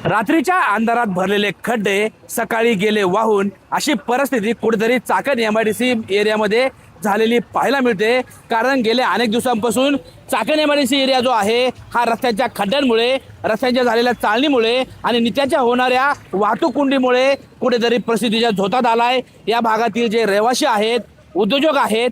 रात्रीच्या अंधारात भरलेले खड्डे सकाळी गेले वाहून, अशी परिस्थिती कुठेतरी चाकण एमआयडीसी एरियामध्ये झालेली पाहायला मिळते। कारण गेले अनेक दिवसांपासून चाकण एमआयडीसी एरिया जो आहे हा रस्त्यांच्या खड्ड्यांमुळे, रस्त्यांच्या झालेल्या चाळणीमुळे आणि नित्याच्या होणाऱ्या वाहतूक कोंडीमुळे कुठेतरी परिस्थितीच्या झोतात आलाय। या भागातील जे रहिवासी आहेत, उद्योजक आहेत,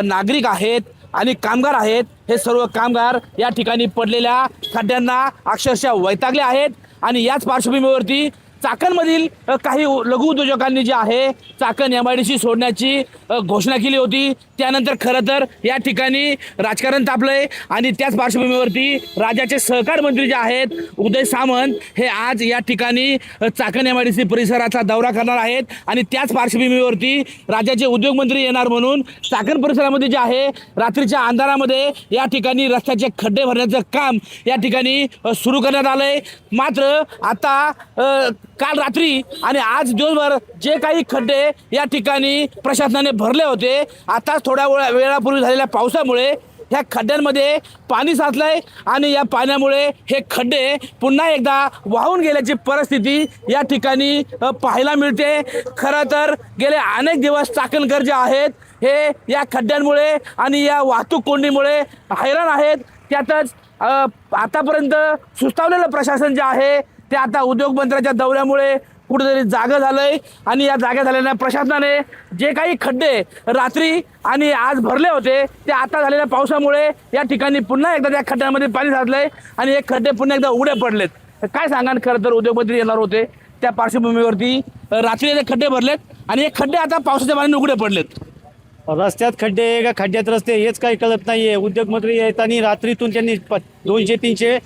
नागरिक आहेत आणि कामगार आहेत, हे सर्व कामगार या ठिकाणी पडलेल्या खड्ड्यांना अक्षरशः वैतागले आहेत। आणि याच पार्श्वभूमीवरती चाकणमधील काही लघु उद्योजकांनी जे आहे चाकण एमआयडीसी सोडण्याची घोषणा केली होती। त्यानंतर खरं तर या ठिकाणी राजकारण तापलंय आणि त्याच पार्श्वभूमीवरती राज्याचे सहकार मंत्री जे आहेत उदय सामंत हे आज या ठिकाणी चाकण एमआयडीसी परिसराचा दौरा करणार आहेत। आणि त्याच पार्श्वभूमीवरती राज्याचे उद्योगमंत्री येणार म्हणून चाकण परिसरामध्ये जे आहे रात्रीच्या अंधारामध्ये या ठिकाणी रस्त्याचे खड्डे भरण्याचं काम या ठिकाणी सुरू करण्यात आलंय। मात्र आता काल रात्री आणि आज दिवसभर जे काही खड्डे या ठिकाणी प्रशासनाने भरले होते, आता थोड्या वेळापूर्वी झालेल्या पावसामुळे ह्या खड्ड्यांमध्ये पाणी साचलंय आणि या पाण्यामुळे हे खड्डे पुन्हा एकदा वाहून गेल्याची परिस्थिती या ठिकाणी पाहायला मिळते। खरं तर गेले अनेक दिवस चाकणकर जे आहेत हे या खड्ड्यांमुळे आणि या वाहतूक कोंडीमुळे हैराण आहेत। त्यातच आतापर्यंत सुस्तावलेलं प्रशासन जे आहे ते आता उद्योगमंत्र्याच्या दौऱ्यामुळे कुठेतरी जागं झालंय आणि या जागा झालेल्या प्रशासनाने जे काही खड्डे रात्री आणि आज भरले होते ते आता झालेल्या पावसामुळे या ठिकाणी पुन्हा एकदा त्या खड्ड्यांमध्ये पाणी साचलंय आणि हे खड्डे पुन्हा एकदा उघडे पडलेत। काय सांगाल, खरं तर उद्योगमंत्री येणार होते त्या पार्श्वभूमीवरती रात्री ते खड्डे भरलेत आणि हे खड्डे आता पावसाच्या पाण्याने उघडे पडलेत। रस्त्यात खड्डे का खड्ड्यात रस्ते हेच काही कळत नाहीये। उद्योगमंत्री येताना रात्रीतून त्यांनी 200-300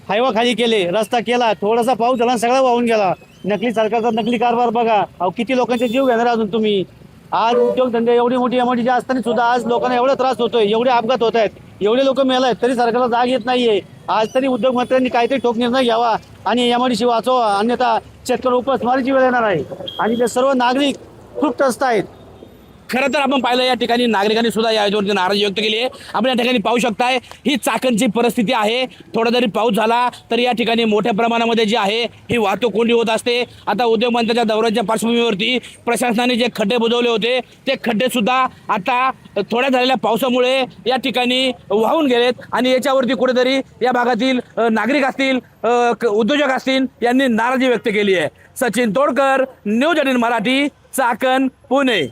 हायवा खाली केले, रस्ता केला, थोडासा पाऊस झाला सगळा वाहून गेला। नकली सरकारचा नकली कारभार बघा। अहो किती लोकांचे जीव घेणार अजून तुम्ही। आज उद्योगधंदे एवढी मोठी एमआयडीसी असताना सुद्धा आज लोकांना एवढा त्रास होतोय, एवढे अपघात होत आहेत, एवढे लोक मेलायत, तरी सरकारला जाग येत नाहीये। आज तरी उद्योगमंत्र्यांनी काहीतरी ठोक निर्णय घ्यावा आणि एमआयडीसी वाचवा, अन्यथा शेतकरी उपासमारीची वेळ येणार आहे आणि ते सर्व नागरिक खूप त्रस्त आहेत। खरं तर आपण पाहिलं या ठिकाणी नागरिकांनी सुद्धा या याच्यावरती नाराजी व्यक्त केली आहे। आपण या ठिकाणी पाहू शकताय ही चाकणची परिस्थिती आहे। थोडा जरी पाऊस झाला तरी या ठिकाणी मोठ्या प्रमाणामध्ये जी आहे ही वाहतूक कोंडी होत असते। आता उद्योगमंत्र्याच्या दौऱ्याच्या पार्श्वभूमीवरती प्रशासनाने जे खड्डे बुजवले होते ते खड्डे सुद्धा आता थोड्या झालेल्या पावसामुळे या ठिकाणी वाहून गेलेत आणि याच्यावरती कुठेतरी या भागातील नागरिक असतील, उद्योजक असतील यांनी नाराजी व्यक्त केली आहे। सचिन तोडकर, न्यूज 18 मराठी, चाकण, पुणे।